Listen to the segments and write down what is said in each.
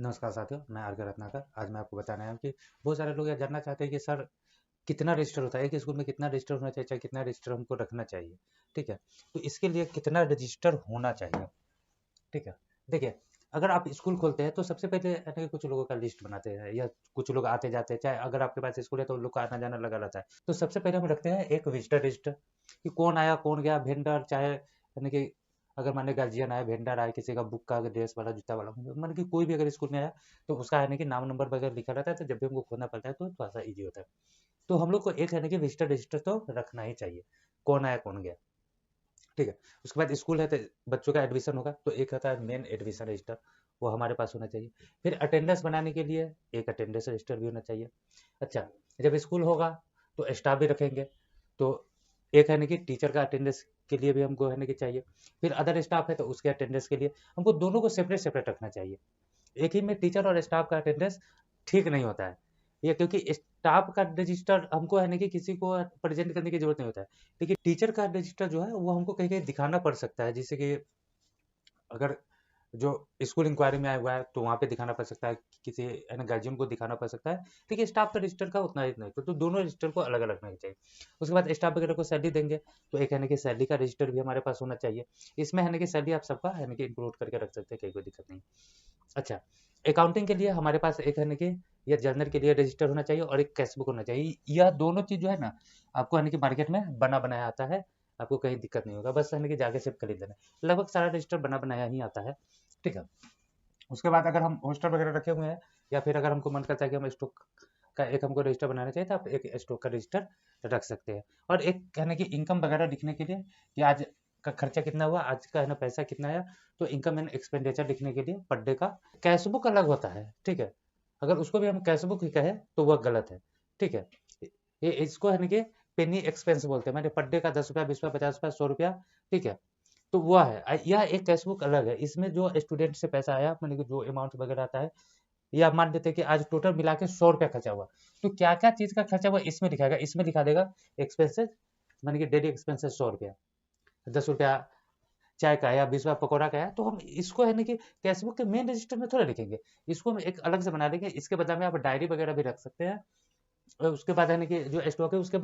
नमस्कार साथियों, मैं आर के रत्नाकर। आज मैं आपको बताने आया हूँ कि बहुत सारे लोग यह जानना चाहते हैं कि सर कितना रजिस्टर होता है, एक स्कूल में कितना रजिस्टर होना चाहिए, चाहे कितना रजिस्टर हमको रखना चाहिए। ठीक है, तो इसके लिए कितना रजिस्टर होना चाहिए। ठीक है, देखिए, अगर आप स्कूल खोलते हैं तो सबसे पहले है ना कि कुछ लोगों का लिस्ट बनाते हैं, या कुछ लोग आते जाते हैं, चाहे अगर आपके पास स्कूल है तो उन लोग का आना जाना लगा रहता है। तो सबसे पहले हम रखते हैं एक विजिटर रजिस्टर कि कौन आया कौन गया, वेंडर चाहे यानी कि अगर मान लीजिए गार्जियन आया, वेंडर आया, किसी का बुक का ड्रेस वाला जूता वाला, मतलब कि कोई भी अगर स्कूल में आया तो उसका है ना कि नाम नंबर वगैरह लिखा रहता है, तो जब भी हमको खोजना पड़ता है तो थोड़ा सा ईजी होता है। तो हम लोग को एक है ना कि विजिटर रजिस्टर तो रखना ही चाहिए, कौन आया कौन गया। ठीक है, उसके बाद स्कूल है तो बच्चों का एडमिशन होगा, तो एक होता है मेन एडमिशन रजिस्टर, वो हमारे पास होना चाहिए। फिर अटेंडेंस बनाने के लिए एक अटेंडेंस रजिस्टर भी होना चाहिए। अच्छा, जब स्कूल होगा तो स्टाफ भी रखेंगे, तो एक है ना कि टीचर का अटेंडेंस के लिए भी हमको है ना कि चाहिए। फिर अदर स्टाफ है तो उसके अटेंडेंस के लिए हमको दोनों को सेपरेट सेपरेट रखना चाहिए। एक ही में टीचर और स्टाफ का अटेंडेंस ठीक नहीं होता है, ये क्योंकि स्टाफ का रजिस्टर हमको है ना कि किसी को प्रेजेंट करने की जरूरत नहीं होता है, लेकिन टीचर का रजिस्टर जो है वो हमको कहीं कहीं दिखाना पड़ सकता है। जैसे कि अगर जो स्कूल इंक्वायरी में आया हुआ है तो वहाँ पे दिखाना पड़ सकता है, किसी है ना गार्जियन को दिखाना पड़ सकता है। देखिए, स्टाफ का रजिस्टर का उतना ही नहीं, तो दोनों रजिस्टर को अलग अलग रखना चाहिए। उसके बाद स्टाफ वगैरह को सैलरी देंगे, तो एक है ना कि सैलरी का रजिस्टर भी हमारे पास होना चाहिए। इसमें है ना कि सैलरी आप सबका है ना कि इंक्लूड करके रख सकते हैं, कहीं कोई दिक्कत नहीं। अच्छा, अकाउंटिंग के लिए हमारे पास एक है ना कि या जर्नल के लिए रजिस्टर होना चाहिए और एक कैशबुक होना चाहिए। यह दोनों चीज जो है ना, आपको है ना कि मार्केट में बना बनाया आता है, आपको कहीं दिक्कत नहीं होगा, बस है ना कि जाके सिर्फ खरीद लेना है। लगभग सारा रजिस्टर बना बनाया ही आता है। ठीक है, उसके बाद अगर हम होस्टर वगैरह रखे हुए हैं, या फिर अगर हमको मन करता है कि हम स्टॉक का एक हमको रजिस्टर बनाना चाहिए, तो आप एक स्टॉक का रजिस्टर रख सकते हैं। और एक कहने की इनकम वगैरह लिखने के लिए कि आज का खर्चा कितना हुआ, आज का है ना पैसा कितना आया, तो इनकम एंड एक्सपेंडिचर लिखने के लिए पर डे का कैशबुक अलग होता है। ठीक है, अगर उसको भी हम कैशबुक ही कहें तो वह गलत है। ठीक है, ये इसको है ना कि पेनी एक्सपेंस बोलते हैं, मैंने पर डे का 10 रुपया 20 रुपया 50 रुपया 100 रुपया। ठीक है, तो वह है यह एक कैशबुक अलग है, इसमें जो स्टूडेंट से पैसा आया मैंने कि जो अमाउंट वगैरह आता है, या मान लेते हैं कि आज टोटल मिला के 100 रुपया खर्चा हुआ, तो क्या क्या चीज का खर्चा हुआ इसमें लिखाएगा, इसमें लिखा देगा एक्सपेंसेस, माने कि डेली एक्सपेंसेस 100 रुपया, 10 रुपया चाय का या 20 रुपया पकौड़ा का है, तो हम इसको है ना कि कैशबुक के मेन रजिस्टर में थोड़ा लिखेंगे, इसको हम एक अलग से बना देंगे। इसके बदले में आप डायरी वगैरह भी रख सकते हैं, और उसके बाद है ना कि जो स्टॉक है उसके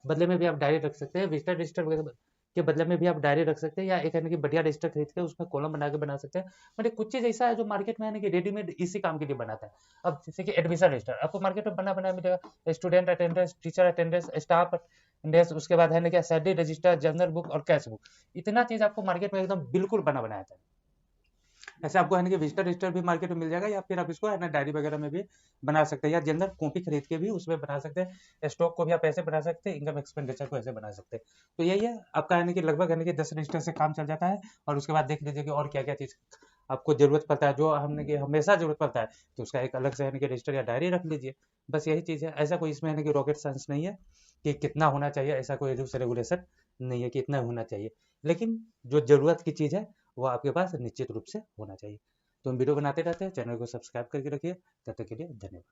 बदले में भी आप डायरी रख सकते हैं, विजिटर रजिस्टर वगैरह के बदले में भी आप डायरी रख सकते हैं, या एक है ना कि बढ़िया रजिस्टर खरीद के उसमें कॉलम बना के बना सकते हैं। मतलब कुछ चीज ऐसा है जो मार्केट में है ना कि रेडीमेड इसी काम के लिए बनाता है। अब जैसे कि एडमिशन रजिस्टर आपको मार्केट में बना बना मिलेगा, student attendance, teacher attendance, staff attendance, उसके बाद है ना कि सैलरी रजिस्टर, जर्नल बुक और कैश बुक, इतना चीज आपको मार्केट में एकदम बिल्कुल बना बनाया था। ऐसे आपको है ना कि विजिटर रजिस्टर भी मार्केट में मिल जाएगा, या फिर आप इसको है ना डायरी वगैरह में भी बना सकते हैं, या जनरल कॉपी खरीद के भी उसमें बना सकते हैं। स्टॉक को भी आप ऐसे बना सकते हैं, इनकम एक्सपेंडिचर को ऐसे बना सकते हैं। तो यही है आपका है ना कि लगभग है ना कि 10 रजिस्टर से काम चल जाता है। और उसके बाद देख लीजिए कि और क्या क्या चीज आपको जरूरत पड़ता है, जो हमने कि हमेशा जरूरत पड़ता है, तो उसका एक अलग से है ना कि रजिस्टर या डायरी रख लीजिए। बस यही चीज है, ऐसा कोई इसमें है ना कि रॉकेट साइंस नहीं है कि कितना होना चाहिए, ऐसा कोई रूल्स रेगुलेशन नहीं है कि इतना होना चाहिए। लेकिन जो जरूरत की चीज है वो आपके पास निश्चित रूप से होना चाहिए। तो हम वीडियो बनाते रहते हैं, चैनल को सब्सक्राइब करके रखिए। तब तक के लिए धन्यवाद।